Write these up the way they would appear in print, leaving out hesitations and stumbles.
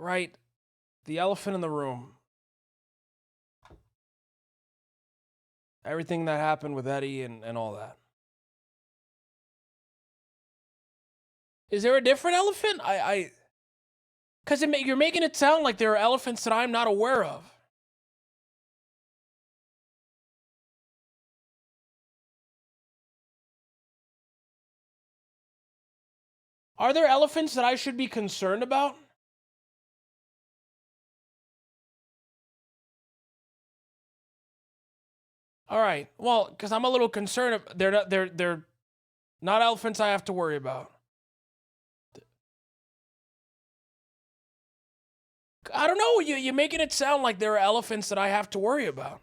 right? The elephant in the room. Everything that happened with Eddie and all that. Is there a different elephant? Because you're making it sound like there are elephants that I'm not aware of. Are there elephants that I should be concerned about? All right. Well, because I'm a little concerned. They're not elephants I have to worry about. I don't know. You're making it sound like there are elephants that I have to worry about.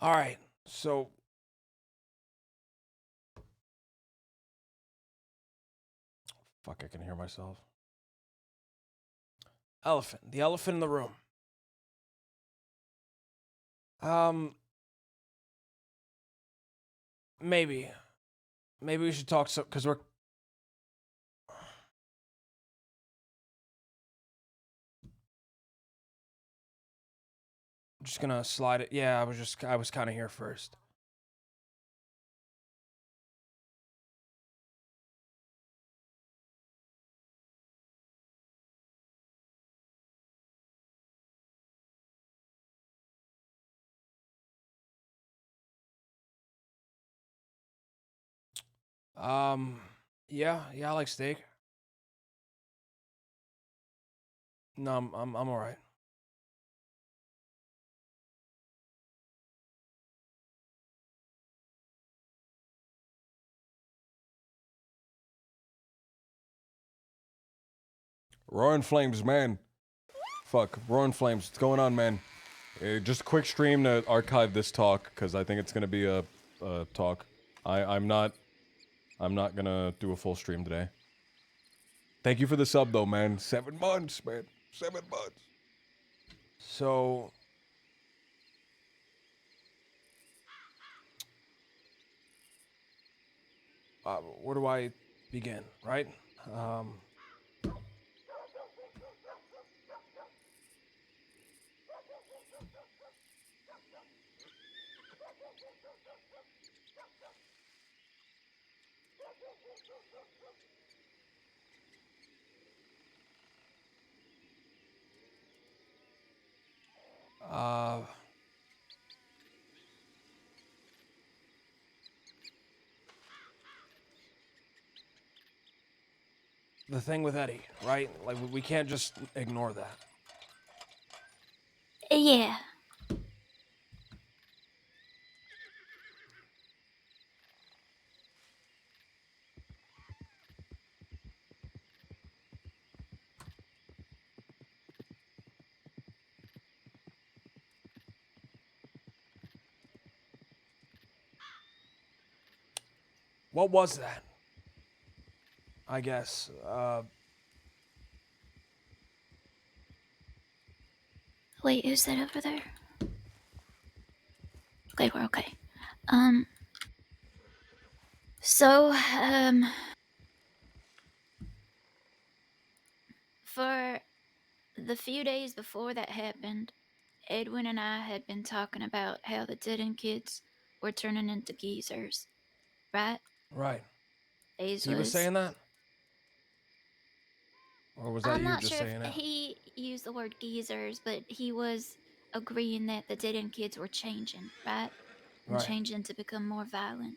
All right. So fuck, I can hear myself. Elephant. The elephant in the room. Maybe we should talk because we're. I'm just gonna slide it. Yeah, I was kind of here first. Yeah, I like steak. No, I'm all right. Roaring Flames, man. Fuck, Roaring Flames. What's going on, man? Just a quick stream to archive this talk because I think it's gonna be a talk. I'm not gonna do a full stream today. Thank you for the sub though, man. 7 months, man. 7 months. So. Where do I begin? Right. The thing with Eddie, right? Like we can't just ignore that. Yeah. What was that? I guess. Wait, who's that over there? Okay, we're okay. So, for the few days before that happened, Edwin and I had been talking about how the Didden kids were turning into geezers, right? Right. These He was saying that? Or was that I'm you not just sure saying if it? he used the word geezers, but he was agreeing that the Didden kids were changing, right? And Right. changing to become more violent.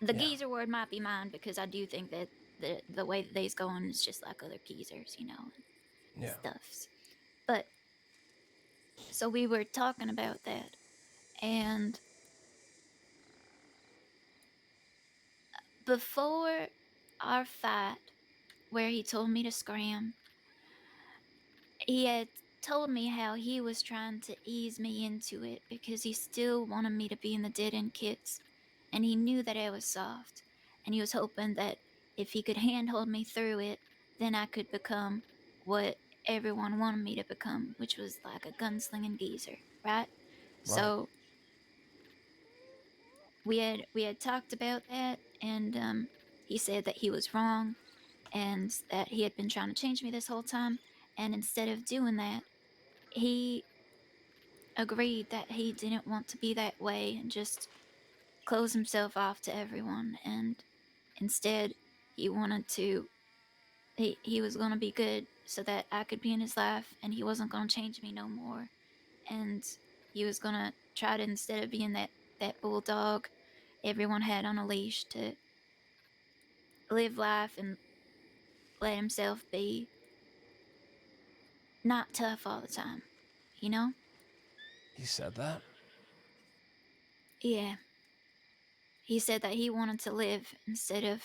The Yeah. geezer word might be mine because I do think that the way that they's going is just like other geezers, you know, and Yeah. stuffs. But so we were talking about that, and before our fight, where he told me to scram, he had told me how he was trying to ease me into it because he still wanted me to be in the dead end kids, and he knew that I was soft, and he was hoping that if he could handhold me through it, then I could become what everyone wanted me to become, which was like a gunslinging geezer, right? Right. So we had talked about that, and he said that he was wrong and that he had been trying to change me this whole time, and instead of doing that, he agreed that he didn't want to be that way and just close himself off to everyone, and instead he wanted to he was going to be good so that I could be in his life, and he wasn't going to change me no more, and he was going to try to, instead of being that bulldog everyone had on a leash, to live life and let himself be not tough all the time, you know? He said that? Yeah. He said that he wanted to live instead of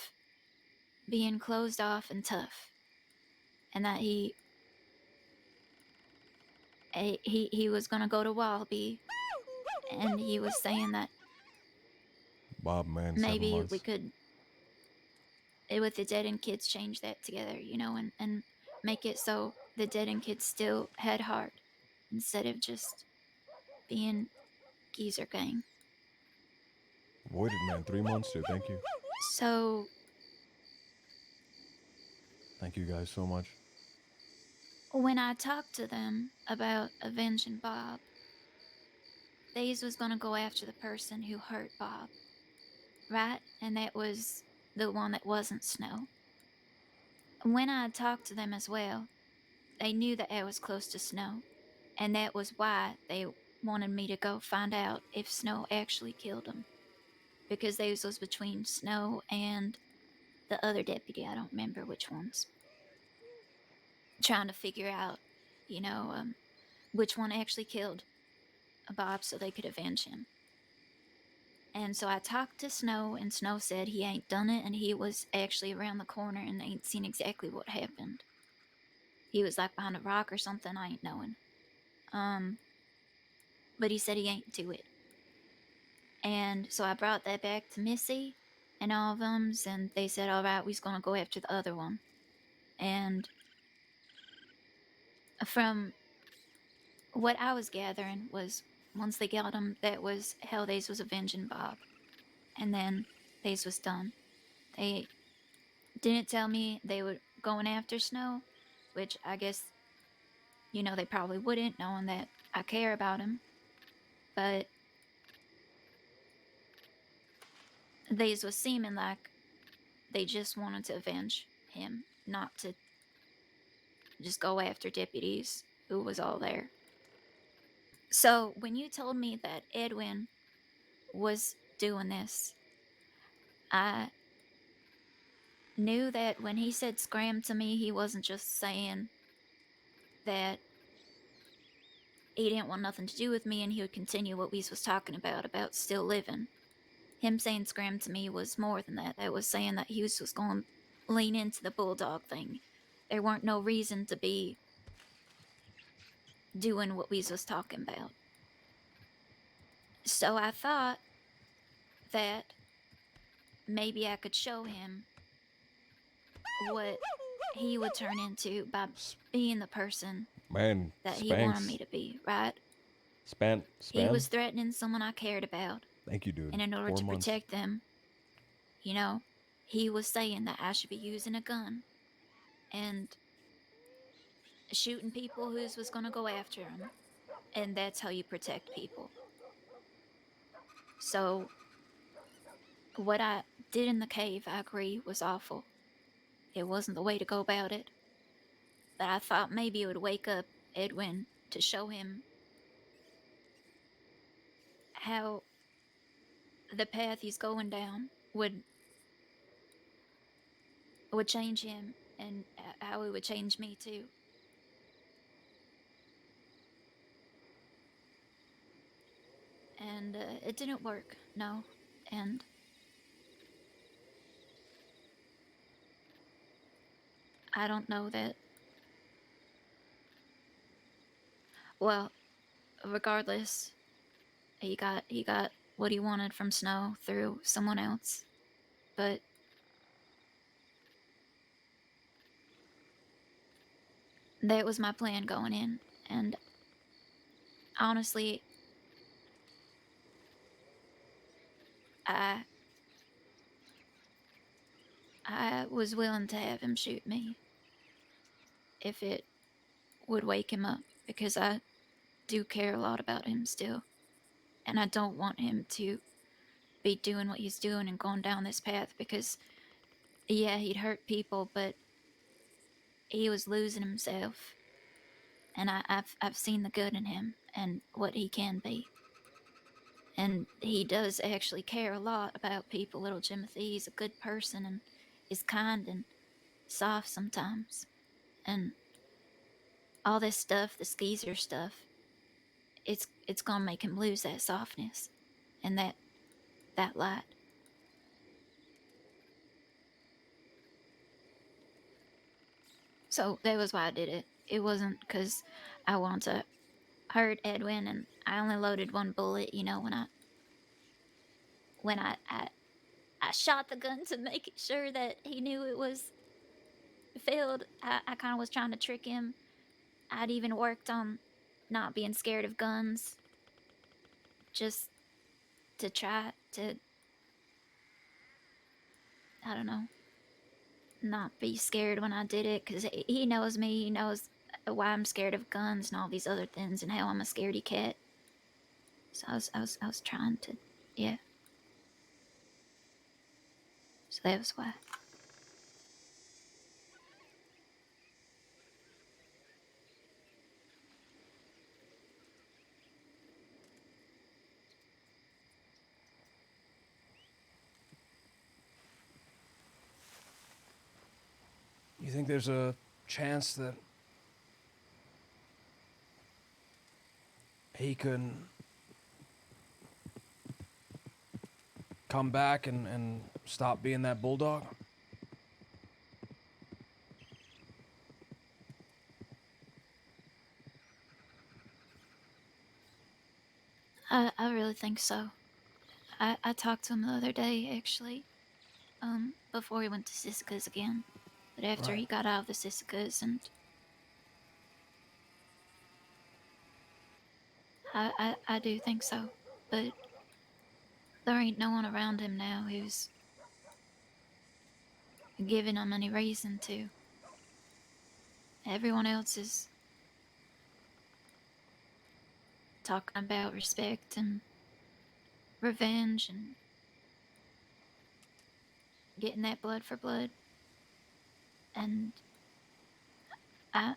being closed off and tough, and that he was gonna go to Wallaby, and he was saying that Bob, man, 7 maybe we months. could, with the dead end kids, change that together, you know, and make it so the dead end kids still had heart instead of just being geezer gang. Voided, man, 3 months, dude. Thank you. So Thank you guys so much. when I talked to them about avenging Bob, Days was gonna go after the person who hurt Bob, right? And that was the one that wasn't Snow. When I talked to them as well, they knew that I was close to Snow, and that was why they wanted me to go find out if Snow actually killed him. Because those was between Snow and the other deputy, I don't remember which ones. Trying to figure out, you know, which one actually killed Bob so they could avenge him. And so I talked to Snow, and Snow said he ain't done it, and he was actually around the corner and ain't seen exactly what happened. He was like behind a rock or something, I ain't knowing. But he said he ain't do it. And so I brought that back to Missy and all of them, and they said, all right, we's gonna go after the other one. And from what I was gathering was, once they got him, that was how they was avenging Bob. And then they was done. They didn't tell me they were going after Snow, which I guess, you know, they probably wouldn't, knowing that I care about him. But they was seeming like they just wanted to avenge him, not to just go after deputies who was all there. So when you told me that Edwin was doing this, I knew that when he said scram to me, he wasn't just saying that he didn't want nothing to do with me and he would continue what we was talking about still living. Him saying scram to me was more than that. That was saying that he was just going to lean into the bulldog thing. There weren't no reason to be doing what we was talking about. So I thought that maybe I could show him what he would turn into by being the person Man, that he wanted me Spanx. to be, right? He Spam? was threatening someone I cared about, Thank you, dude. and in order 4 to months. protect them, you know, he was saying that I should be using a gun and shooting people who was going to go after him, and that's how you protect people. So what I did in the cave, I agree, was awful. It wasn't the way to go about it, but I thought maybe it would wake up Edwin to show him how the path he's going down would change him, and how it would change me too. And it didn't work, no. And I don't know that Well, regardless, he got what he wanted from Snow through someone else. But that was my plan going in, and honestly, I I was willing to have him shoot me if it would wake him up, because I do care a lot about him still, and I don't want him to be doing what he's doing and going down this path, because yeah, he'd hurt people, but he was losing himself, and I've seen the good in him and what he can be. And he does actually care a lot about people, little Timothy. He's a good person and is kind and soft sometimes. And all this stuff, the skeezer stuff, it's gonna make him lose that softness and that light. So that was why I did it. It wasn't because I want to hurt Edwin, and I only loaded one bullet. You know, when I shot the gun to make sure that he knew it was filled. I kind of was trying to trick him. I'd even worked on not being scared of guns, just to try to, I don't know, not be scared when I did it, because he knows me. He knows why I'm scared of guns and all these other things, and how I'm a scaredy cat. So I was trying to, yeah. So that was why. You think there's a chance that he can come back and stop being that bulldog? I really think so. I talked to him the other day, actually, before he went to Siska's again. But after he Right. got out of the Siska's, and I do think so. But there ain't no one around him now who's giving him any reason to. Everyone else is talking about respect and revenge and getting that blood for blood. And I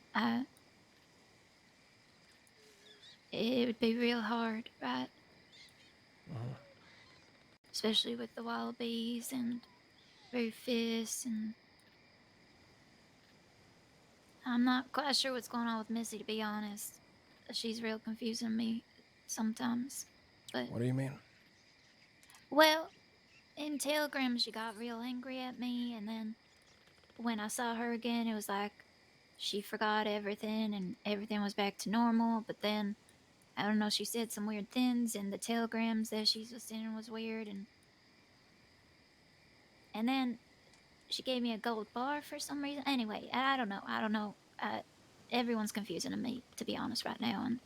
it would be real hard, right? Especially with the wallabies and Rufus, and I'm not quite sure what's going on with Missy, to be honest. She's real confusing me sometimes. But, What do you mean? well, in Telegram, she got real angry at me, and then when I saw her again, it was like she forgot everything and everything was back to normal. But then, I don't know, she said some weird things, and the telegrams that she was sending was weird, and then she gave me a gold bar for some reason. Anyway, I don't know. Everyone's confusing to me, to be honest, right now, and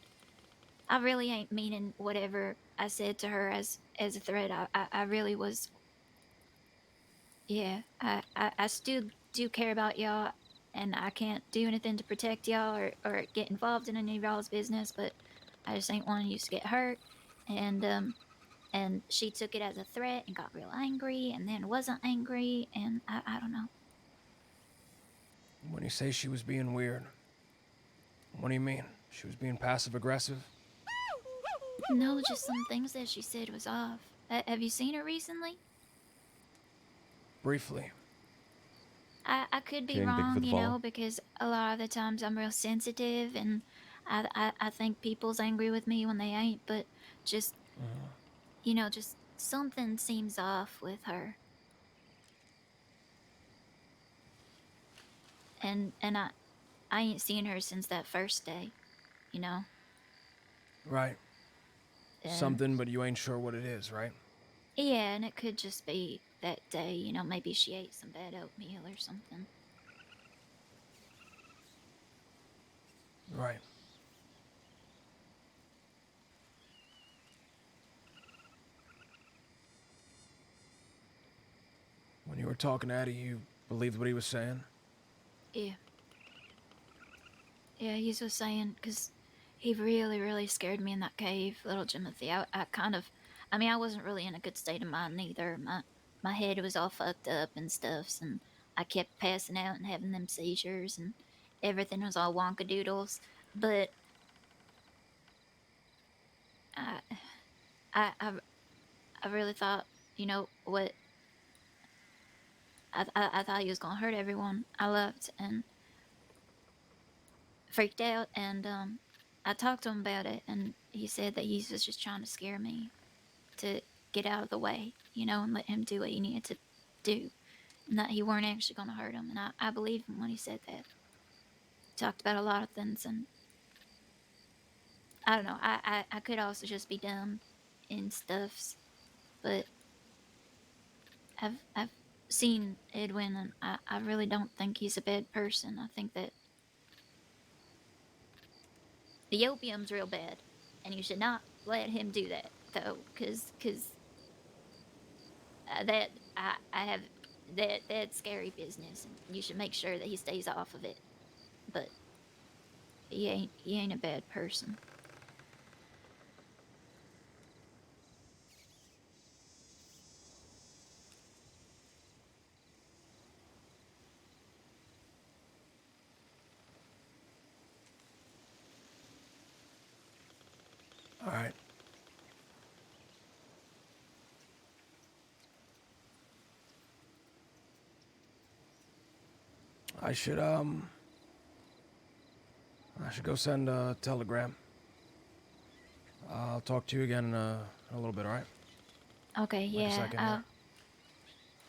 I really ain't meaning whatever I said to her as a threat. I really was. Yeah, I still do care about y'all, and I can't do anything to protect y'all or get involved in any of y'all's business, but I just ain't wanting you to get hurt. And she took it as a threat and got real angry, and then wasn't angry, and I don't know. When you say she was being weird, what do you mean? She was being passive aggressive? No, just some things that she said was off. Have you seen her recently? Briefly. I could be King, thank you for wrong, the you follow. know, because a lot of the times I'm real sensitive, and I think people's angry with me when they ain't, but just, just something seems off with her. And I ain't seen her since that first day, you know? Right. And Something, but you ain't sure what it is, right? yeah, and it could just be that day, you know, maybe she ate some bad oatmeal or something. Right. When you were talking to Addie, you believed what he was saying? Yeah. Yeah, he was saying, because he really, really scared me in that cave, little Timothy. I kind of, I mean, I wasn't really in a good state of mind neither. My head was all fucked up and stuff, and I kept passing out and having them seizures, and everything was all wonkadoodles. But I, I, I, I really thought, you know, what I thought he was gonna hurt everyone I loved, and freaked out. And I talked to him about it, and he said that he was just trying to scare me to get out of the way, you know, and let him do what he needed to do, and that he weren't actually gonna hurt him. And I believed him when he said that. Talked about a lot of things, and I don't know. I could also just be dumb in stuffs, but I've seen Edwin, and I really don't think he's a bad person. I think that the opium's real bad, and you should not let him do that, though, because that I have that's scary business, and you should make sure that he stays off of it. But he ain't a bad person. All right. I should go send a telegram. I'll talk to you again in a little bit, all right? Okay, Like a yeah. second,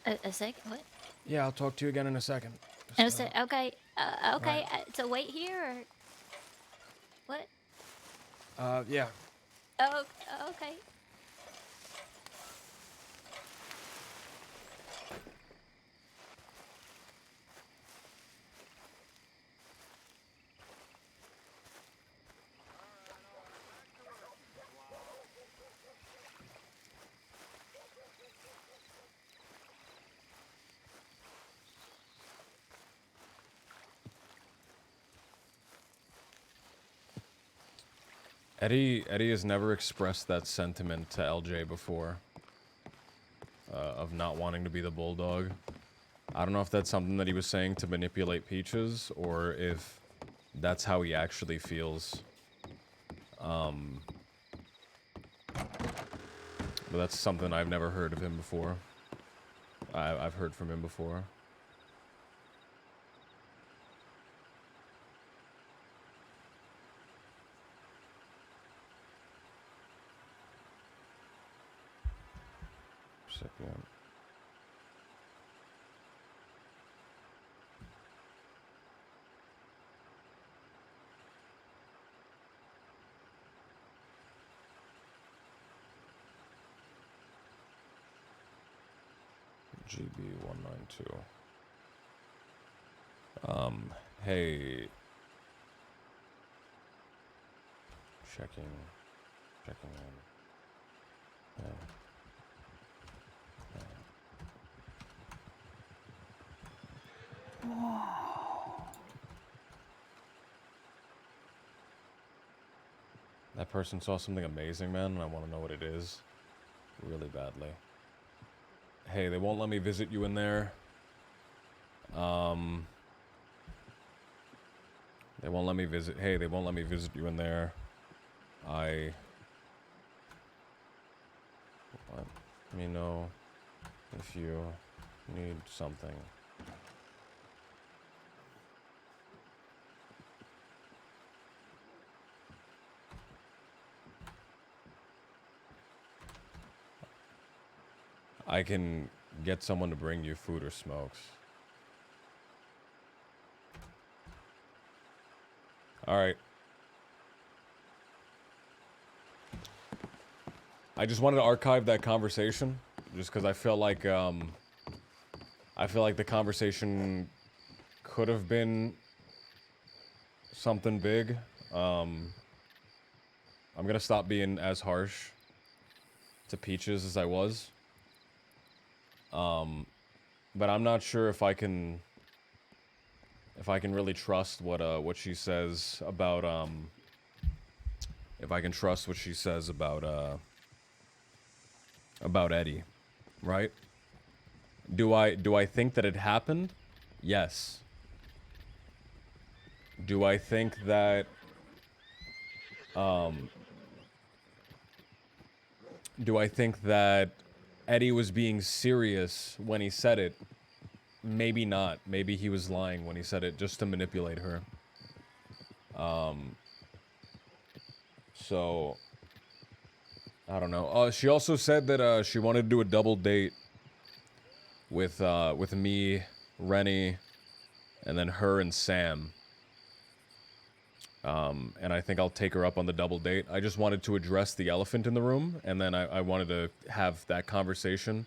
yeah. A second. What? Yeah, I'll talk to you again in a second. And I Just, said, okay, okay. right. To wait here or what? Yeah. Oh, okay. Eddie has never expressed that sentiment to LJ before, of not wanting to be the bulldog. I don't know if that's something that he was saying to manipulate Peaches, or if that's how he actually feels. But that's something I've never heard of him before. I've heard from him before. Recipient. GB192. Hey. Checking in. Yeah. That person saw something amazing, man, and I want to know what it is. Really badly. Hey, they won't let me visit you in there. They won't let me visit. Hey, they won't let me visit you in there. Let me know if you need something. I can get someone to bring you food or smokes. Alright. I just wanted to archive that conversation, just because I feel like the conversation could have been something big. I'm gonna stop being as harsh to Peaches as I was. But I'm not sure if I can really trust what she says about if I can trust what she says about Eddie, right? Do I think that it happened? Yes. Do I think that Eddie was being serious when he said it? Maybe not. Maybe he was lying when he said it just to manipulate her. So I don't know. She also said that she wanted to do a double date with me, Rennie, and then her and Sam. And I think I'll take her up on the double date. I just wanted to address the elephant in the room, and then I wanted to have that conversation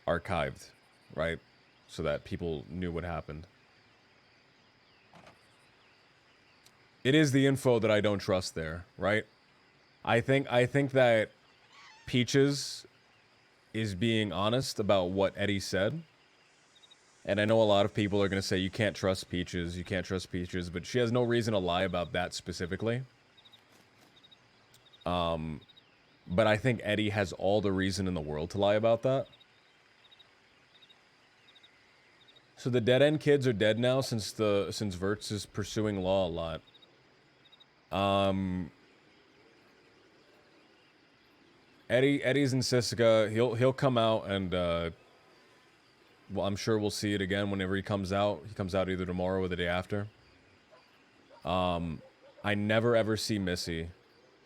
archived, right? So that people knew what happened. It is the info that I don't trust there, right? I think that Peaches is being honest about what Eddie said. And I know a lot of people are going to say, you can't trust Peaches, but she has no reason to lie about that specifically. But I think Eddie has all the reason in the world to lie about that. So the dead end kids are dead now since Verts is pursuing law a lot. Eddie's in Sissica. He'll come out and well, I'm sure we'll see it again whenever he comes out. He comes out either tomorrow or the day after. I never ever see Missy.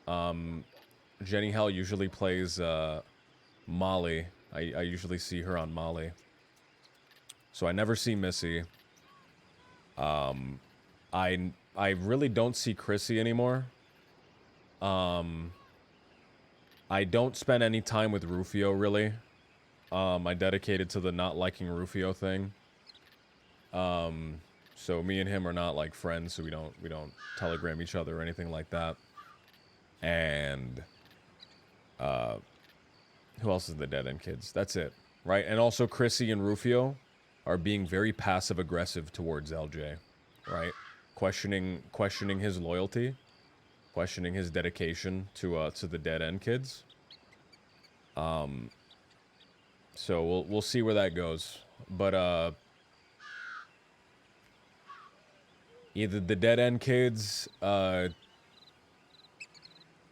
Jenny Hell usually plays Molly. I usually see her on Molly. So I never see Missy. I really don't see Chrissy anymore. I don't spend any time with Rufio, really. I dedicated to the not liking Rufio thing. So me and him are not like friends, so we don't telegram each other or anything like that. And who else is the dead end kids? That's it, right? And also Chrissy and Rufio are being very passive aggressive towards LJ, right? Questioning his loyalty, questioning his dedication to the dead end kids. So we'll see where that goes. But either the dead end kids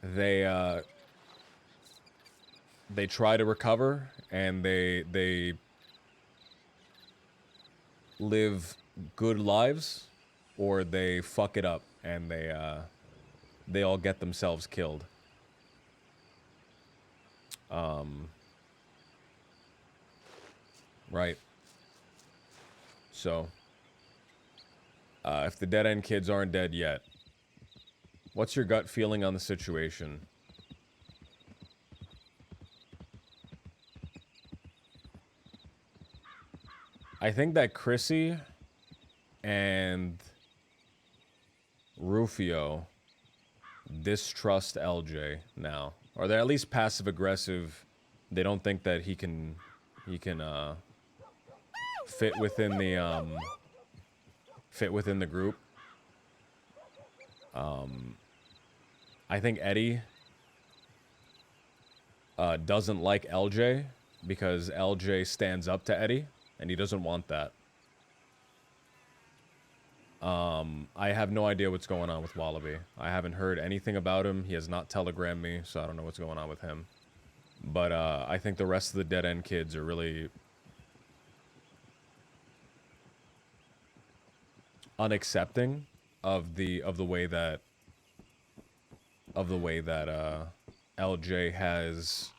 they try to recover and they live good lives, or they fuck it up and they all get themselves killed. Right. So, if the dead end kids aren't dead yet, what's your gut feeling on the situation? I think that Chrissy and Rufio distrust LJ now, or they're at least passive aggressive. They don't think that he can fit within the group. I think Eddie doesn't like LJ because LJ stands up to Eddie, and he doesn't want that. I have no idea what's going on with Wallaby. I haven't heard anything about him. He has not telegrammed me, so I don't know what's going on with him. But I think the rest of the dead end kids are really unaccepting of the way that LJ has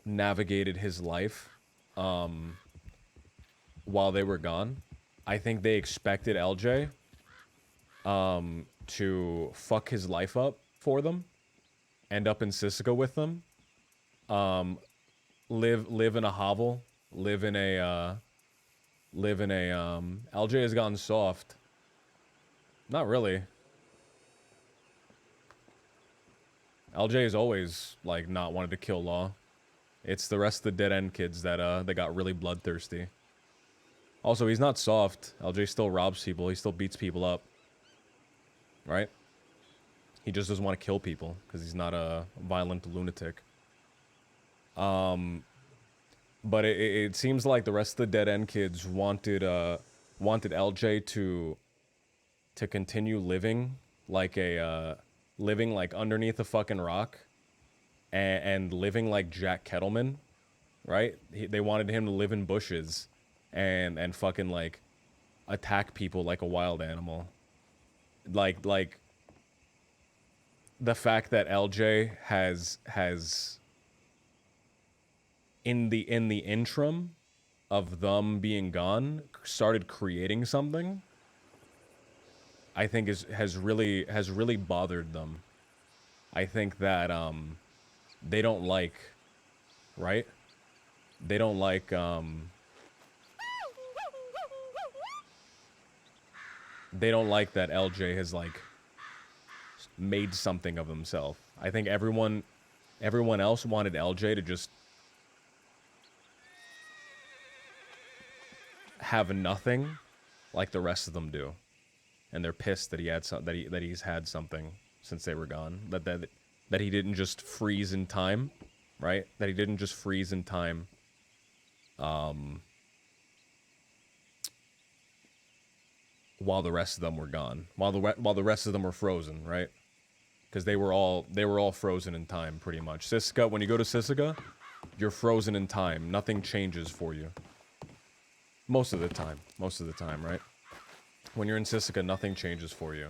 navigated his life while they were gone. I think they expected LJ to fuck his life up for them, end up in Sisika with them, live in a hovel, live in a LJ has gotten soft. Not really. LJ has always like not wanted to kill Law. It's the rest of the dead end kids that got really bloodthirsty. Also, he's not soft. LJ still robs people. He still beats people up. Right? He just doesn't want to kill people because he's not a violent lunatic. But it seems like the rest of the dead end kids wanted LJ to continue living like living like underneath a fucking rock and living like Jack Kettleman, right? They wanted him to live in bushes and fucking like attack people like a wild animal. Like the fact that LJ has in the interim of them being gone started creating something, I think has really bothered them. I think that they don't like, right? They don't like they don't like that LJ has like made something of himself. I think everyone else wanted LJ to just have nothing like the rest of them do. And they're pissed that he had that he's had something since they were gone. That he didn't just freeze in time, right? That he didn't just freeze in time. While the rest of them were gone, while the rest of them were frozen, right? Because they were all frozen in time, pretty much. Sisika, when you go to Sisika, you're frozen in time. Nothing changes for you. Most of the time, right? When you're in Sisika, nothing changes for you.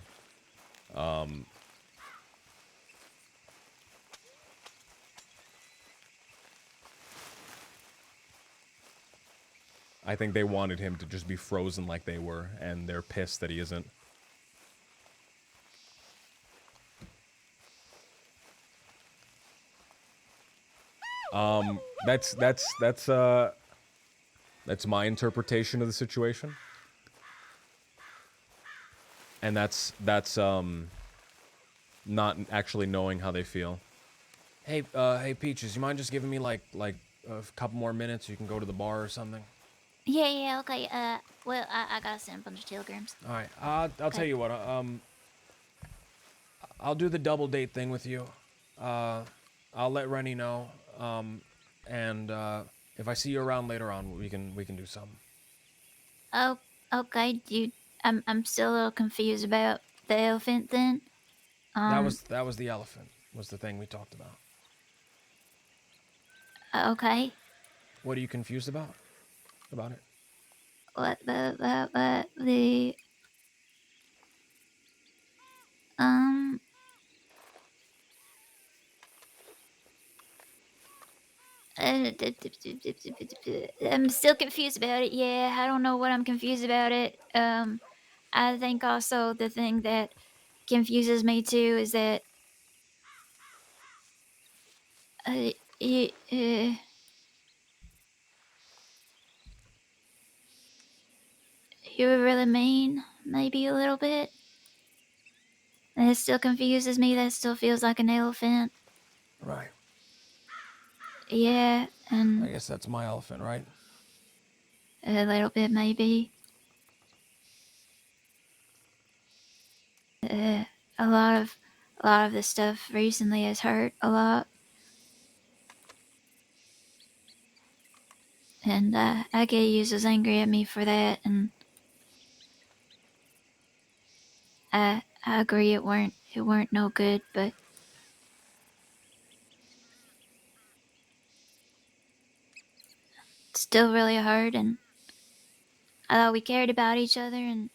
I think they wanted him to just be frozen like they were, and they're pissed that he isn't. That's my interpretation of the situation. And that's not actually knowing how they feel. Hey Peaches, you mind just giving me like a couple more minutes so you can go to the bar or something? Yeah, okay. Well, I gotta send a bunch of telegrams. All right. I'll tell you what. I'll do the double date thing with you. I'll let Rennie know. And if I see you around later on, we can do something. Oh, okay. I'm still a little confused about the elephant then. That was the elephant. Was the thing we talked about. Okay. What are you confused about? About it? What the um. I'm still confused about it. Yeah, I don't know what I'm confused about it. I think also the thing that confuses me too is that you, you were really mean, maybe a little bit. And it still confuses me. That still feels like an elephant. Right. Yeah, I and guess that's my elephant, right? a little bit maybe. A lot of this stuff recently has hurt a lot. And I get you was angry at me for that, and I agree it weren't no good, but still really hard. And I thought we cared about each other, and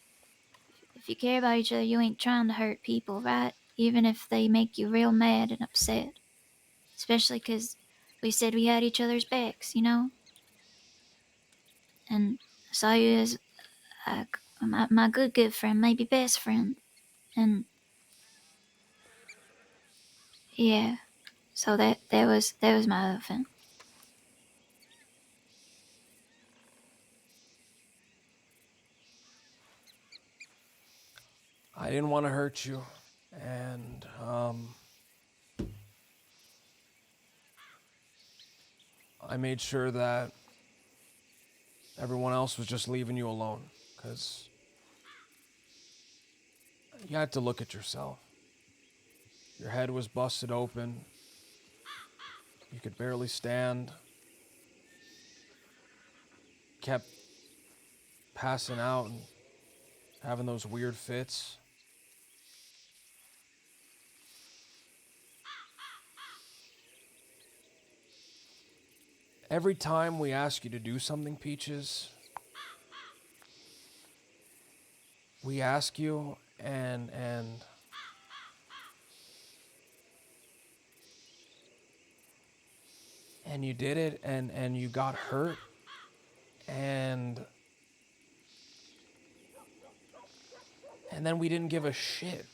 if you care about each other, you ain't trying to hurt people, right? Even if they make you real mad and upset, especially 'cause we said we had each other's backs, you know. And I saw you as my good friend, maybe best friend, and Yeah. So that was my oven. I didn't want to hurt you, and I made sure that everyone else was just leaving you alone, because you had to look at yourself. Your head was busted open. You could barely stand. Kept passing out and having those weird fits. Every time we ask you to do something, Peaches, we ask you and you did it and you got hurt and then we didn't give a shit.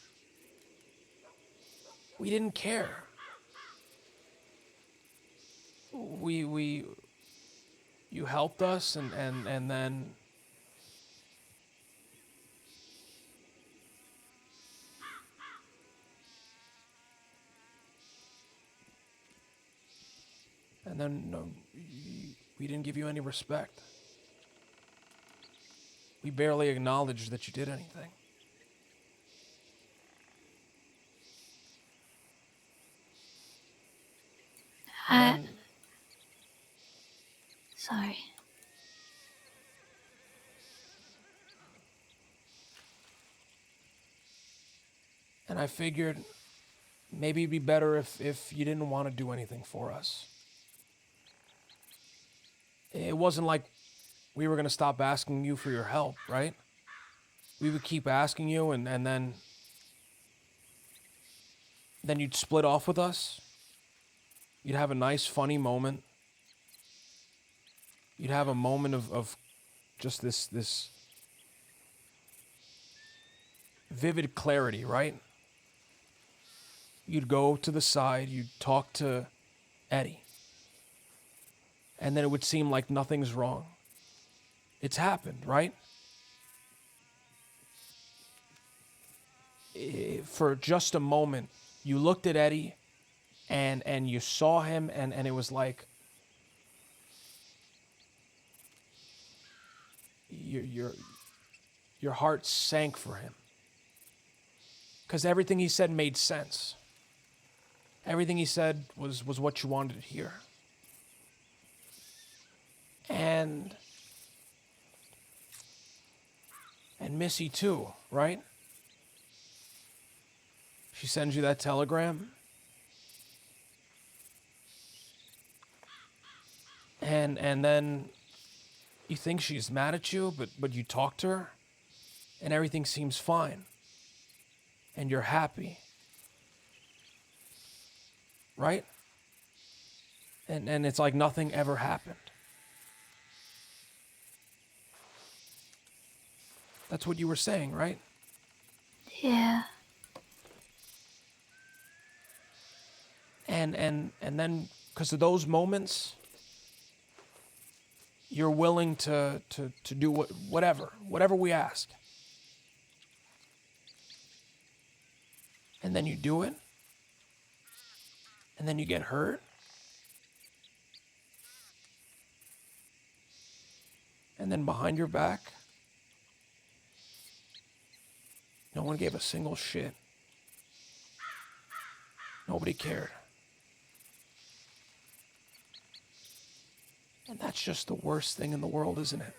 We didn't care. We you helped us and then no, we didn't give you any respect. We barely acknowledged that you did anything. I And sorry. I figured maybe it'd be better if you didn't want to do anything for us. It wasn't like we were going to stop asking you for your help, right? We would keep asking you and then you'd split off with us. You'd have a nice, funny moment. You'd have a moment of just this vivid clarity, right? You'd go to the side, you'd talk to Eddie. And then it would seem like nothing's wrong. It's happened, right? For just a moment, you looked at Eddie and you saw him and it was like your heart sank for him. Because everything he said made sense. Everything he said was what you wanted to hear. And Missy too, right? She sends you that telegram. And then you think she's mad at you, but you talk to her and everything seems fine. And you're happy. Right? And it's like nothing ever happened. That's what you were saying, right? Yeah. And then because of those moments, you're willing to do whatever we ask. And then you do it. And then you get hurt. And then behind your back, no one gave a single shit. Nobody cared. And that's just the worst thing in the world, isn't it?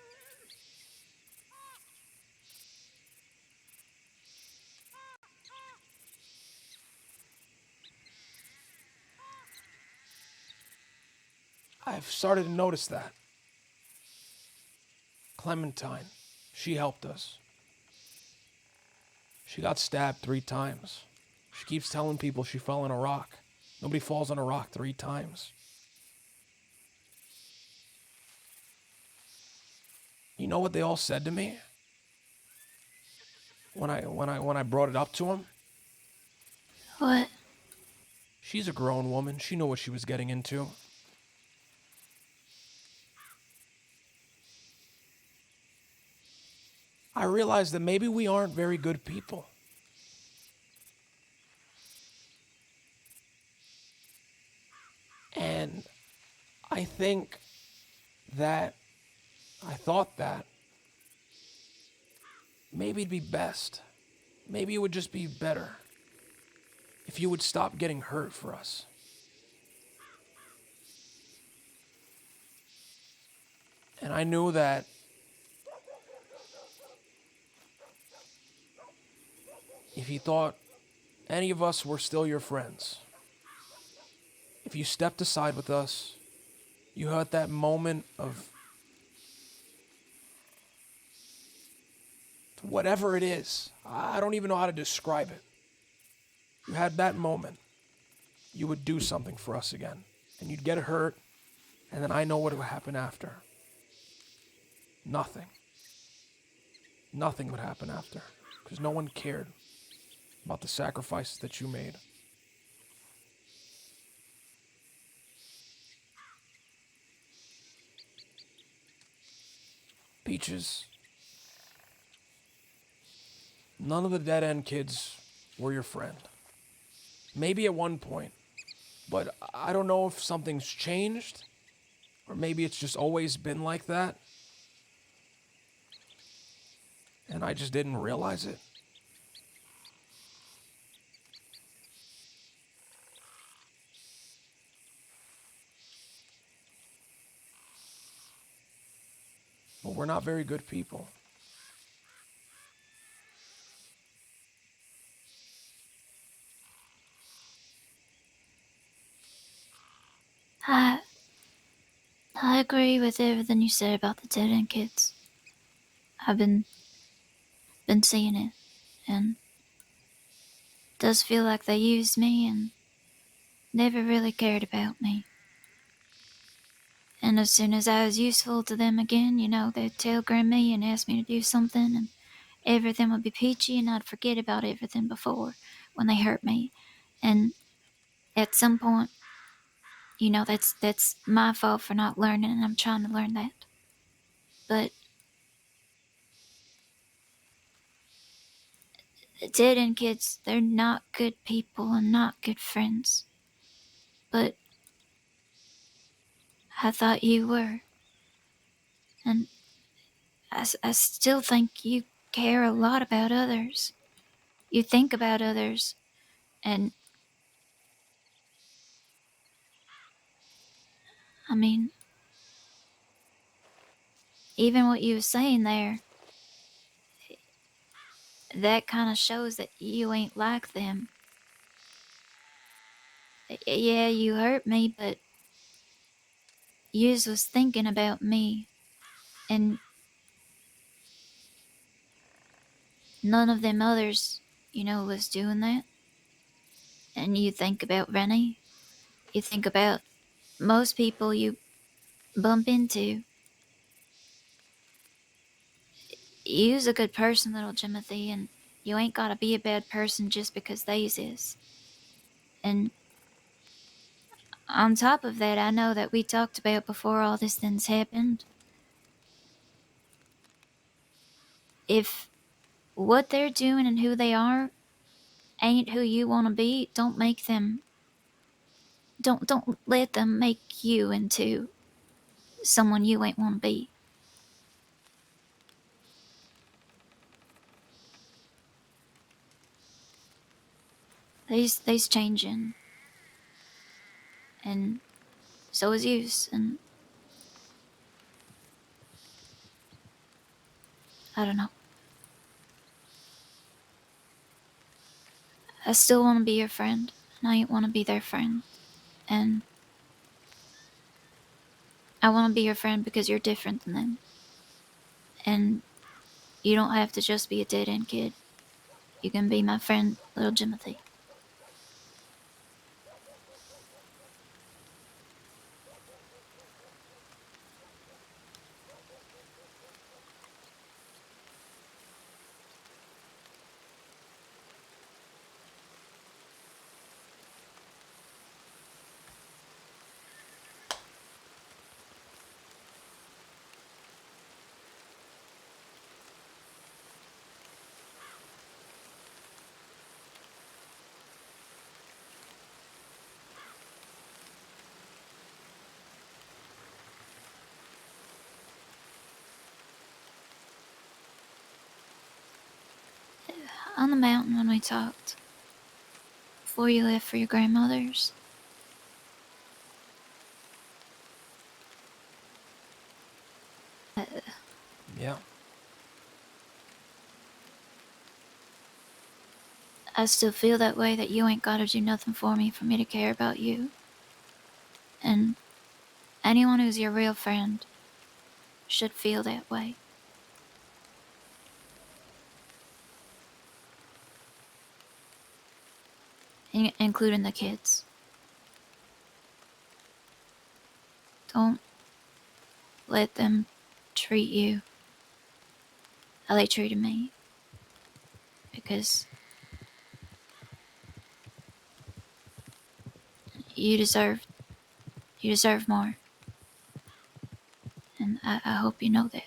I've started to notice that. Clementine, she helped us. She got stabbed 3 times. She keeps telling people she fell on a rock. Nobody falls on a rock 3 times. You know what they all said to me? When I brought it up to them? What? She's a grown woman. She knew what she was getting into. I realized that maybe we aren't very good people. And I think that I thought that maybe it'd be best. Maybe it would just be better if you would stop getting hurt for us. And I knew that if you thought any of us were still your friends, if you stepped aside with us, you had that moment of whatever it is. I don't even know how to describe it. You had that moment. You would do something for us again. And you'd get hurt, and then I know what would happen after. Nothing. Nothing would happen after. Because no one cared about the sacrifices that you made. Peaches, none of the dead end kids were your friend. Maybe at one point, but I don't know if something's changed, or maybe it's just always been like that, and I just didn't realize it. But we're not very good people. I I agree with everything you said about the dead end kids. I've been seeing it, and it does feel like they used me and never really cared about me. And as soon as I was useful to them again, they'd telegram me and ask me to do something, and everything would be peachy, and I'd forget about everything before when they hurt me. And at some point, that's my fault for not learning, and I'm trying to learn that. But the dead end kids, they're not good people and not good friends. But I thought you were. And I still think you care a lot about others. You think about others. And, I mean, even what you were saying there, that kind of shows that you ain't like them. Yeah, you hurt me, but yous was thinking about me. And none of them others, was doing that. And you think about Rennie. You think about most people you bump into. You's a good person, little Jimothy, and you ain't gotta be a bad person just because they's is. And on top of that, I know that we talked about before all this things happened. If what they're doing and who they are ain't who you want to be, don't let them make you into someone you ain't want to be. They's changing, and so is yous, and I don't know. I still want to be your friend, and I ain't want to be their friend, and I want to be your friend because you're different than them, and you don't have to just be a dead end kid. You can be my friend, little Jimothy. on the mountain when we talked. Before you left for your grandmother's. Yeah. I still feel that way, that you ain't gotta do nothing for me to care about you. And anyone who's your real friend should feel that way. Including the kids. Don't let them treat you how they treated me. Because you deserve more. And I hope you know that.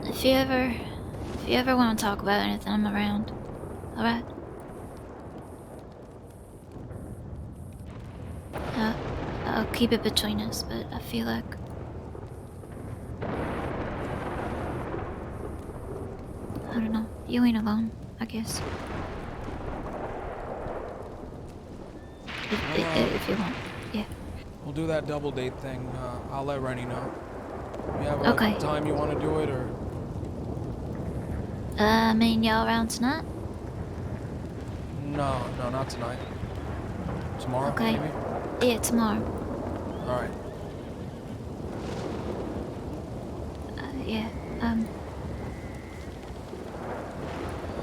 If you ever want to talk about anything, I'm around. Alright? I'll keep it between us, but I feel like I don't know. You ain't alone, I guess. If you want, yeah. We'll do that double date thing. I'll let Rennie know. You have Okay. a time you want to do it, or? I mean, y'all around tonight? No, not tonight. Tomorrow, Okay. maybe? Yeah, tomorrow. Alright. Yeah,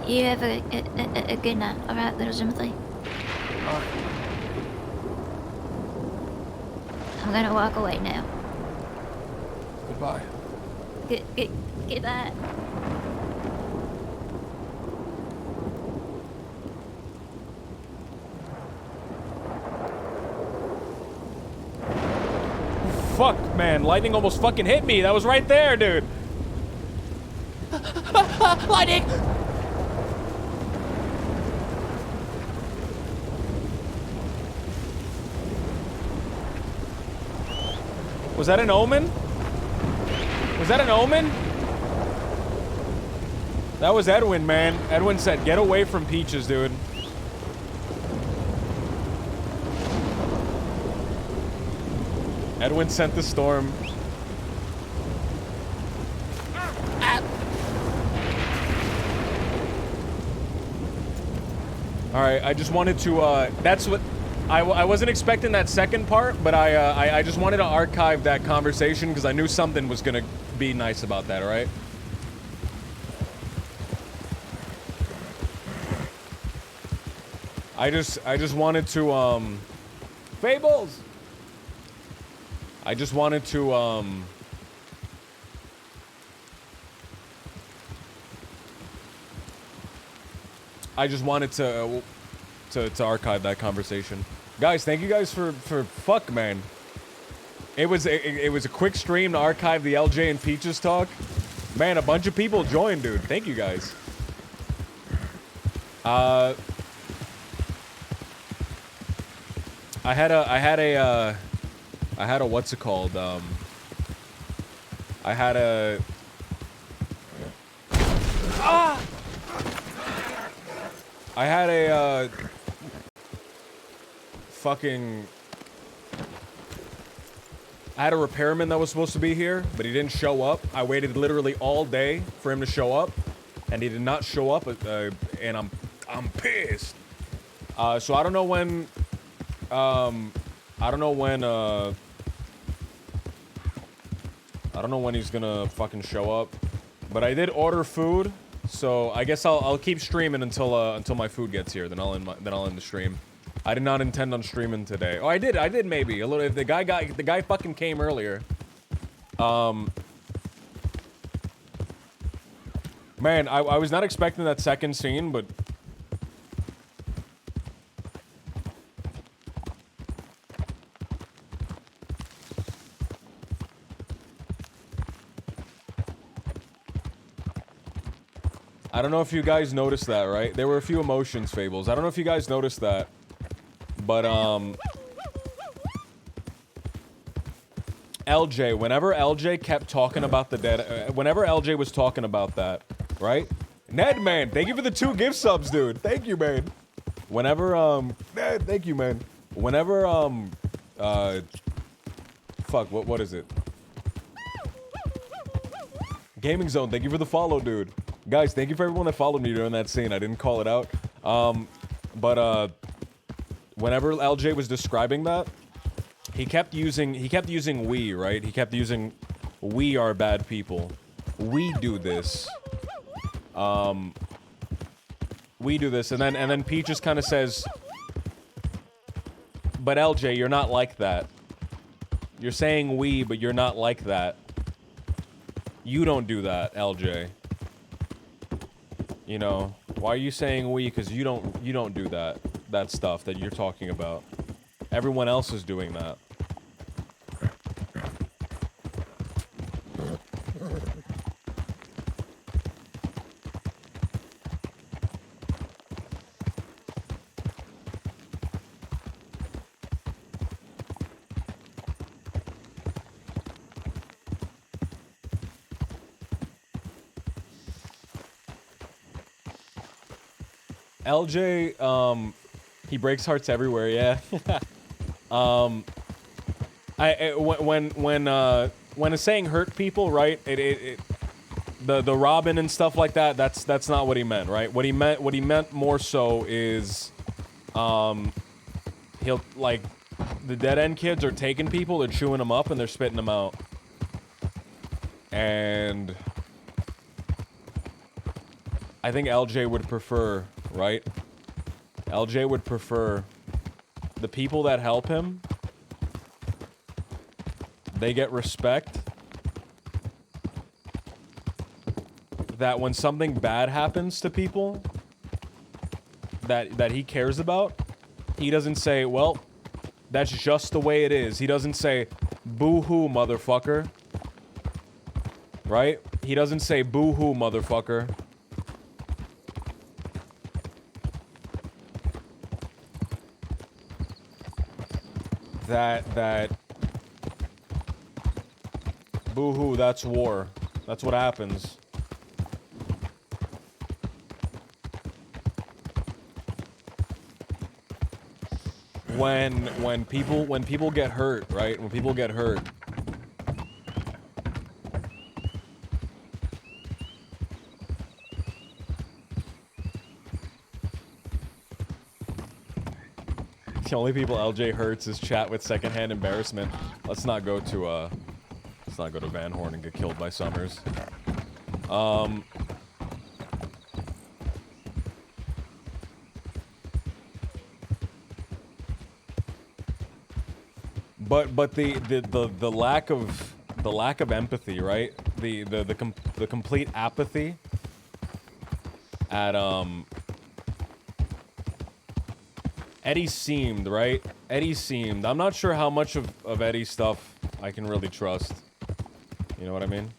you have a good night, alright, little Timothy? Alright. I'm gonna walk away now. Goodbye. Goodbye. Fuck, man. Lightning almost fucking hit me. That was right there, dude. Lightning! Was that an omen? Was that an omen? That was Edwin, man. Edwin said, get away from Peaches, dude. Edwin sent the storm. Alright, I just wanted to, that's what... I wasn't expecting that second part, but I just wanted to archive that conversation because I knew something was gonna be nice about that, alright? I just wanted to, Fables! I just wanted to, I just wanted to archive that conversation. Guys, thank you guys for fuck, man. It was a quick stream to archive the LJ and Peaches talk. Man, a bunch of people joined, dude. Thank you guys. I had a what's it called? I had a fucking... I had a repairman that was supposed to be here, but he didn't show up. I waited literally all day for him to show up, and he did not show up, and I'm pissed. So I don't know when, I don't know when he's gonna fucking show up, but I did order food, so I guess I'll keep streaming until my food gets here. Then I'll end the stream. I did not intend on streaming today. Oh, I did maybe a little. If the guy fucking came earlier. Man, I was not expecting that second scene, but. I don't know if you guys noticed that, right? There were a few emotions fables. I don't know if you guys noticed that. But, LJ, whenever LJ kept talking about the dead, whenever LJ was talking about that, right? Ned, man, thank you for the 2 gift subs, dude. Thank you, man. Whenever, Ned, thank you, man. Whenever, fuck, what is it? Gaming Zone, thank you for the follow, dude. Guys, thank you for everyone that followed me during that scene. I didn't call it out. Whenever LJ was describing that, he kept using we, right? He kept using we are bad people. We do this. We do this, and then Pete just kind of says, "But LJ, you're not like that. You're saying we, but you're not like that. You don't do that, LJ. You know, why are you saying we? Because you don't do that stuff that you're talking about. Everyone else is doing that." LJ, he breaks hearts everywhere, yeah. When it's saying hurt people, right? The Robin and stuff like that. That's not what he meant, right? What he meant more so is, he'll like the dead end kids are taking people, they're chewing them up, and they're spitting them out, and I think LJ would prefer. Right? LJ would prefer the people that help him, they get respect. That when something bad happens to people that he cares about, he doesn't say, well, that's just the way it is. He doesn't say, boo-hoo, motherfucker. Right? He doesn't say, boo-hoo, motherfucker. That boo-hoo, that's war. That's what happens. When people get hurt, right? When people get hurt, the only people LJ hurts is chat with secondhand embarrassment. Let's not go to Van Horn and get killed by Summers. But the lack of empathy, right? The complete apathy at Eddie seemed, right? Eddie seemed. I'm not sure how much of Eddie's stuff I can really trust. You know what I mean?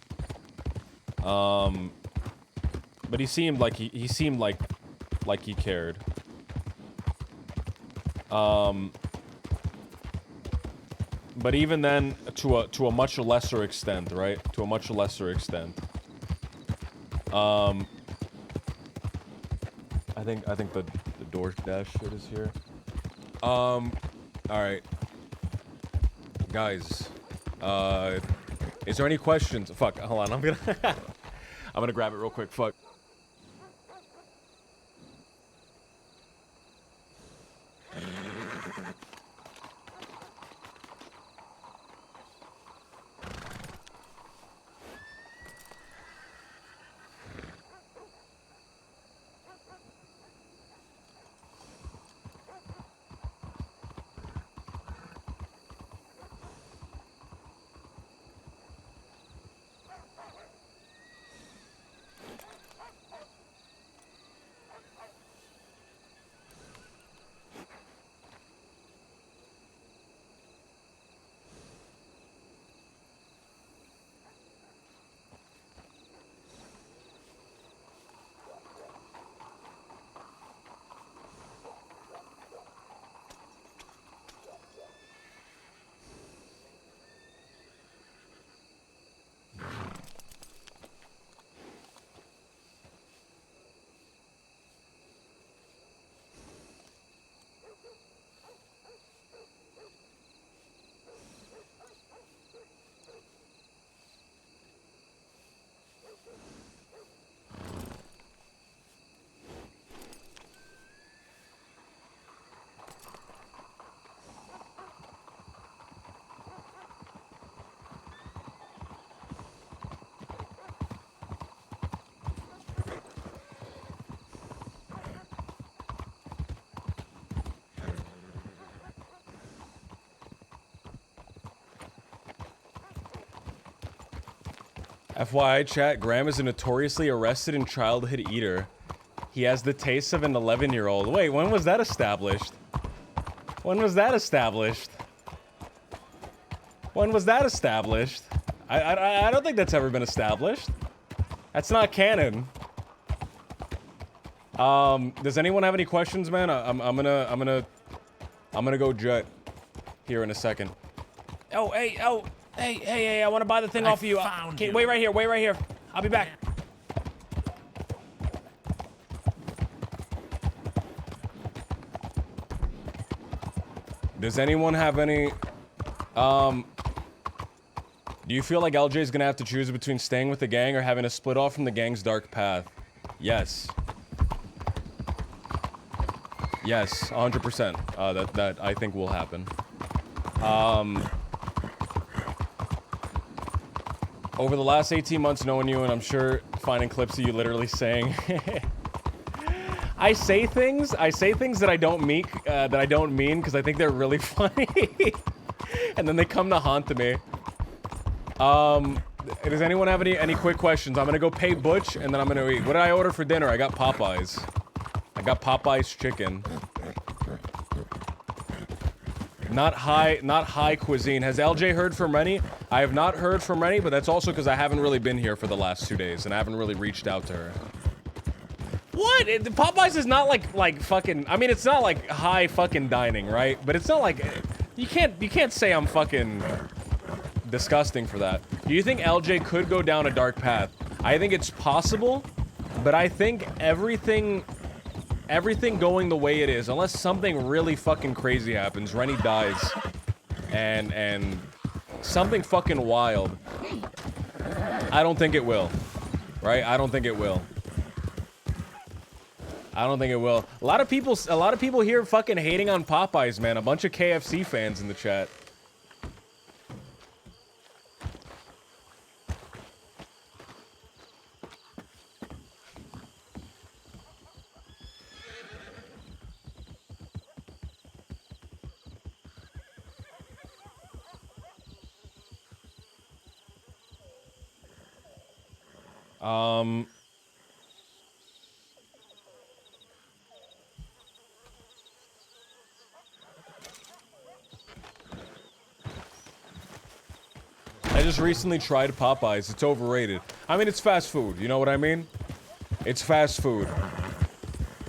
But he seemed like he seemed like he cared. But even then, to a much lesser extent, right? To a much lesser extent. I think the DoorDash shit is here. Alright. Guys. Is there any questions? Fuck, hold on, I'm gonna... I'm gonna grab it real quick, fuck. FYI chat, Graham is a notoriously arrested and childhood eater. He has the taste of an 11-year-old. Wait, when was that established? When was that established? When was that established? I don't think that's ever been established. That's not canon. Does anyone have any questions, man? I'm gonna go jet here in a second. Oh, hey, I want to buy the thing off of you. Okay, wait right here. I'll be back. Does anyone have any, do you feel like LJ is gonna have to choose between staying with the gang or having to split off from the gang's dark path? Yes. Yes, 100%. That I think will happen. Over the last 18 months knowing you, and I'm sure finding clips of you literally saying, I say things that I don't mean, because I think they're really funny, and then they come to haunt me. Does anyone have any quick questions? I'm gonna go pay Butch, and then I'm gonna eat. What did I order for dinner? I got Popeyes. I got Popeyes chicken. Not high cuisine. Has LJ heard from Rennie? I have not heard from Rennie, but that's also because I haven't really been here for the last 2 days, and I haven't really reached out to her. What? Popeyes is not like fucking. I mean, it's not like high fucking dining, right? But it's not like you can't say I'm fucking disgusting for that. Do you think LJ could go down a dark path? I think it's possible, but I think everything going the way it is, unless something really fucking crazy happens, Rennie dies, and something fucking wild. I don't think it will, right? I don't think it will. I don't think it will. A lot of people here fucking hating on Popeyes, man. A bunch of KFC fans in the chat. I just recently tried Popeyes. It's overrated. I mean, it's fast food. You know what I mean? It's fast food.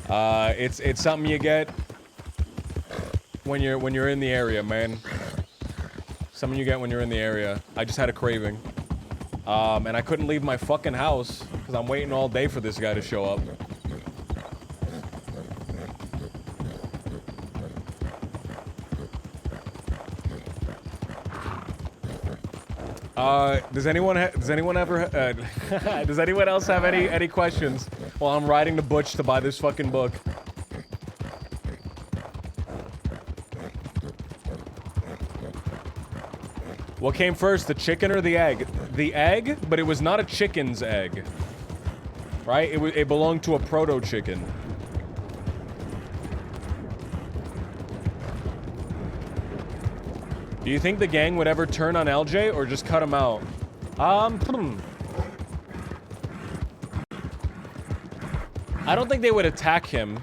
It's something you get when you're in the area, man. Something you get when you're in the area. I just had a craving. And I couldn't leave my fucking house because I'm waiting all day for this guy to show up. Does anyone ever does anyone else have any questions while I'm riding to Butch to buy this fucking book? What came first, the chicken or the egg? The egg, but it was not a chicken's egg. Right? It belonged to a proto-chicken. Do you think the gang would ever turn on LJ or just cut him out? I don't think they would attack him.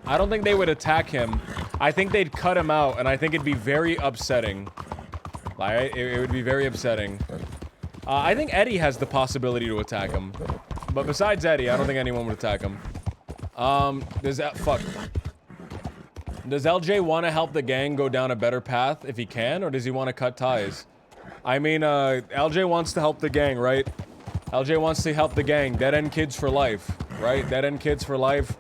I don't think they would attack him. I think they'd cut him out, and I think it'd be very upsetting. Like, it would be very upsetting. I think Eddie has the possibility to attack him. But besides Eddie, I don't think anyone would attack him. Fuck. Does LJ want to help the gang go down a better path if he can, or does he want to cut ties? I mean, LJ wants to help the gang, right? LJ wants to help the gang. Dead End Kids for life, right? Dead End Kids for life.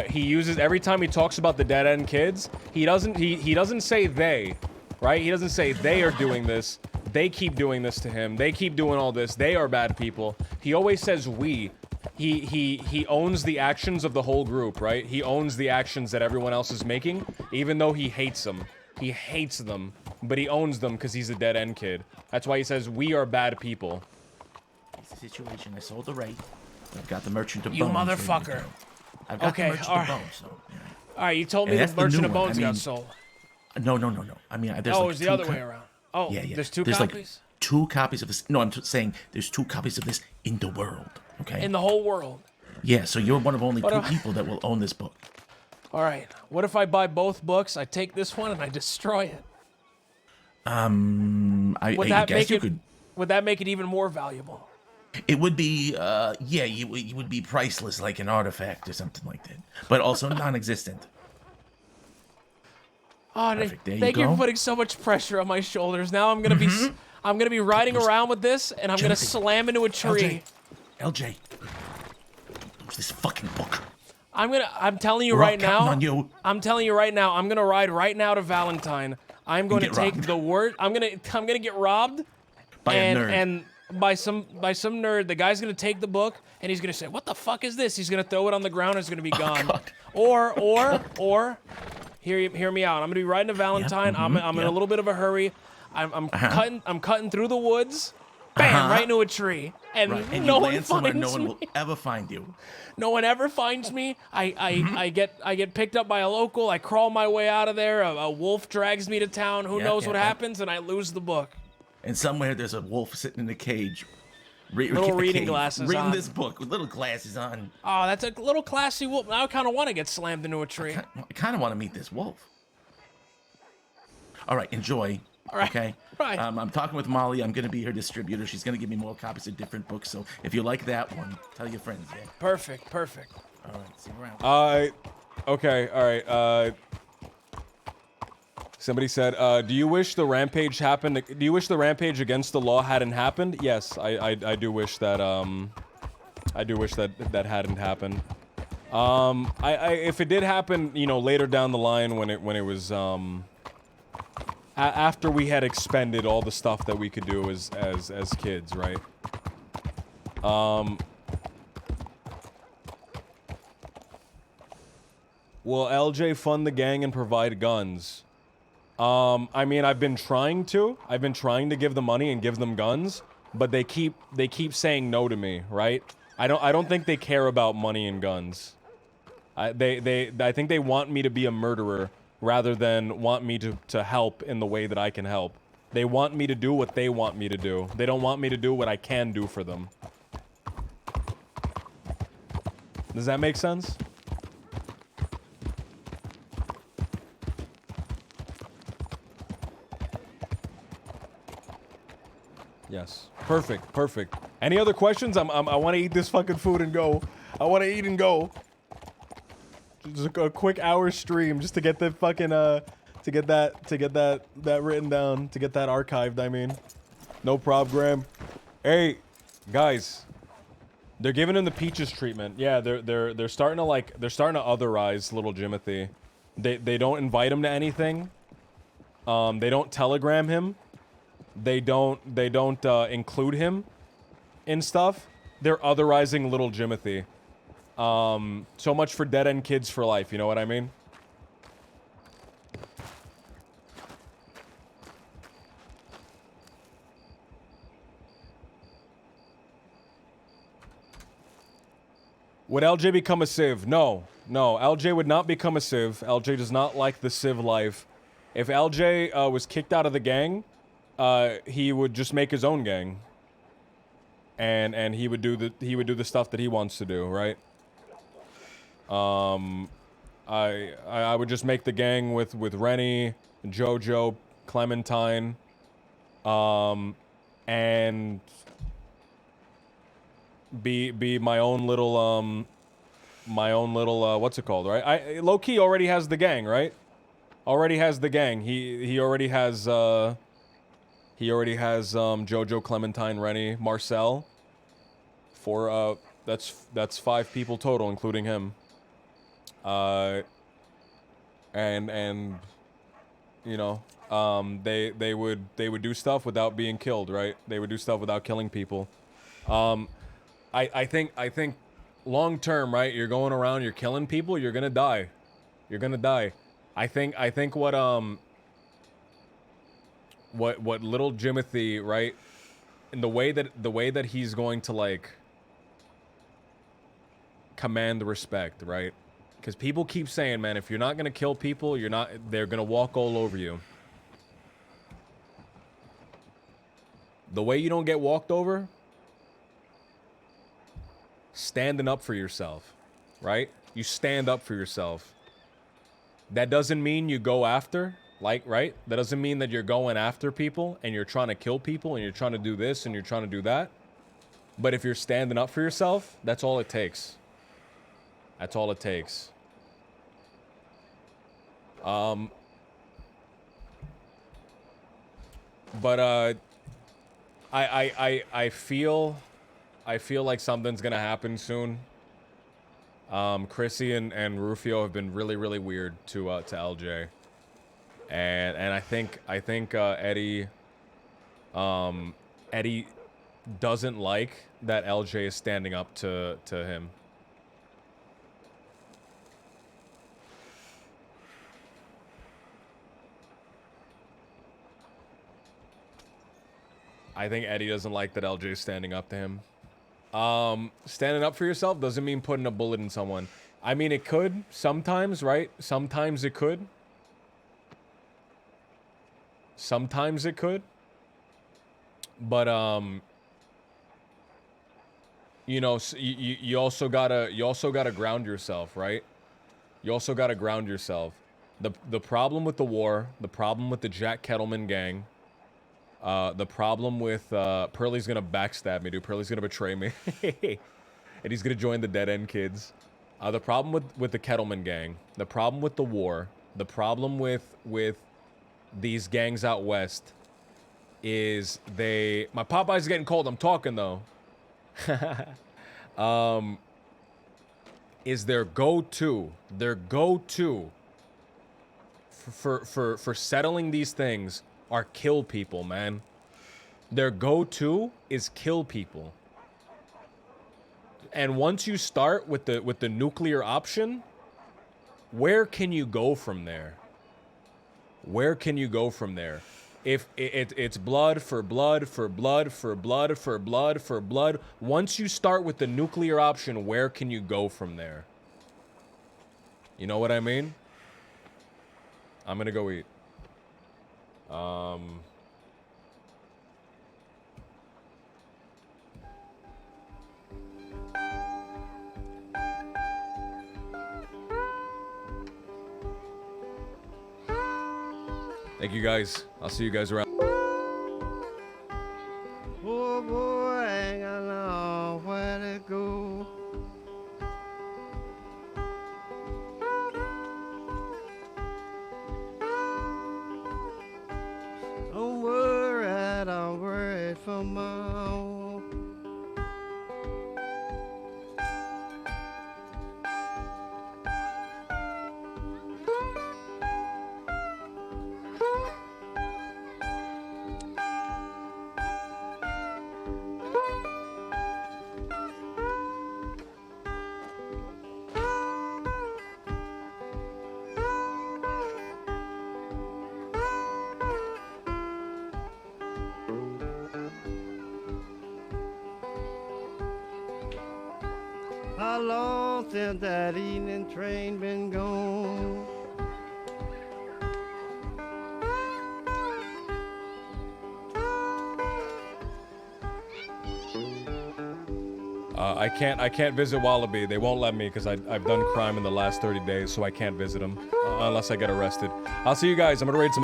He uses, every time he talks about the Dead End Kids, he doesn't say they, right? He doesn't say they are doing this. They keep doing this to him. They keep doing all this. They are bad people. He always says we. He owns the actions of the whole group, right? He owns the actions that everyone else is making, even though he hates them. He hates them, but he owns them because he's a Dead End Kid. That's why he says we are bad people. It's the situation. I sold the rate. I've got the Merchant of You Bones. motherfucker. I've got Okay, the Merchant of Bones. So, yeah. All right, you told me Yeah, the that's the Merchant new of one. Bones I mean, got sold. No. I mean, there's Oh, like it was the two other way around. Oh, yeah. there's two There's copies? like 2 copies of this. No, I'm saying there's 2 copies of this in the world. Okay. In the whole world. Yeah, so you're one of only But, 2 people that will own this book. All right. What if I buy both books? I take this one and I destroy it. I guess you could. Would that make it even more valuable? It would be, you would be priceless, like an artifact or something like that, but also non-existent. Oh, Perfect. There you thank you go. for putting so much pressure on my shoulders. Now I'm gonna be riding around with this, and I'm gonna Timothy, slam into a tree. LJ, lose this fucking book. I'm telling you We're all right now. counting on you. I'm telling you right now. I'm gonna ride right now to Valentine. I'm going to get take robbed. the word. I'm gonna get robbed. By a nerd. And by some nerd. The guy's gonna take the book and he's gonna say, "What the fuck is this?" He's gonna throw it on the ground and it's gonna be gone. God. Or hear me out. I'm gonna be riding to Valentine. I'm in a little bit of a hurry. I'm cutting through the woods. Bam! Right into a tree. And Right, and no you one land somewhere finds no one me. will ever find you. No one ever finds me. I get picked up by a local. I crawl my way out of there. A wolf drags me to town. Who knows what happens? And I lose the book. And somewhere there's a wolf sitting in a cage. Little reading glasses reading on. this book with little glasses on. Oh, that's a little classy wolf. Now I kind of want to get slammed into a tree. I kind of want to meet this wolf. All right, enjoy. All right, Okay. right. I'm talking with Molly. I'm going to be her distributor. She's going to give me more copies of different books. So if you like that one, tell your friends. Yeah. Perfect. All right. See you around. Okay, alright, somebody said, do you wish the rampage happened, do you wish the rampage against the law hadn't happened? Yes, I do wish that, I do wish that hadn't happened. If it did happen, you know, later down the line when it was, after we had expended all the stuff that we could do as kids, right? Will LJ fund the gang and provide guns? I mean, I've been trying to give them money and give them guns, but they keep saying no to me, right? I don't think they care about money and guns. I think they want me to be a murderer rather than want me to help in the way that I can help. They want me to do what they want me to do. They don't want me to do what I can do for them. Does that make sense? Yes. Perfect. Any other questions? I want to eat this fucking food and go. I want to eat and go. Just a quick hour stream just to get the fucking to get that written down, to get that archived, I mean. No prob, Graham. Hey, guys. They're giving him the Peaches treatment. Yeah, they're starting to otherize little Jimothy. They don't invite him to anything. They don't telegram him. they don't include him in stuff, they're otherizing little Jimothy. So much for dead end kids for life, you know what I mean? Would LJ become a Civ? No. No, LJ would not become a Civ. LJ does not like the Civ life. If LJ was kicked out of the gang, he would just make his own gang. And he would do the stuff that he wants to do, right? I would just make the gang with Rennie, Jojo, Clementine, and be my own little what's it called, right? I low key already has the gang, right? Already has the gang. He already has Jojo, Clementine, Rennie, Marcel. For that's 5 people total, including him. And you know, they would do stuff without being killed, right? They would do stuff without killing people. I think long term, right? You're going around, you're killing people, you're gonna die. You're gonna die. I think what little Jimothy, right? And the way that he's going to like command the respect, right? Because people keep saying, man, if you're not gonna kill people, they're gonna walk all over you. The way you don't get walked over, standing up for yourself, right? You stand up for yourself. That doesn't mean you go after, like, right? That doesn't mean that you're going after people and you're trying to kill people and you're trying to do this and you're trying to do that. But if you're standing up for yourself, that's all it takes. That's all it takes. But I feel like something's gonna happen soon. Chrissy and Rufio have been really weird to LJ, and I think Eddie doesn't like that LJ is standing up to him. I think Eddie doesn't like that LJ is standing up to him. Standing up for yourself doesn't mean putting a bullet in someone. I mean, it could sometimes, right? Sometimes it could. Sometimes it could. But, you know, you also gotta ground yourself, right? You also gotta ground yourself. The problem with the war, the problem with the Jack Kettleman gang, the problem with Pearly's gonna backstab me, dude. Pearly's gonna betray me. And he's gonna join the dead end kids. The problem with the Kettleman gang, the problem with the war, the problem with these gangs out west is my Popeye's getting cold, I'm talking though. Is their go-to for settling these things are kill people, man. Their go-to is kill people. And once you start with the nuclear option, where can you go from there? Where can you go from there? If it's blood for blood for blood for blood for blood for blood, once you start with the nuclear option, where can you go from there? You know what I mean? I'm gonna go eat. Thank you guys. I'll see you guys around. Oh boy, I ain't got know where to go. Don't worry for more. How long since that evening train been gone? I can't visit Wallaby. They won't let me because I've done crime in the last 30 days, so I can't visit them unless I get arrested. I'll see you guys. I'm gonna raid some.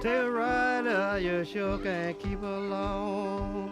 Tell Ryder you sure can't keep along.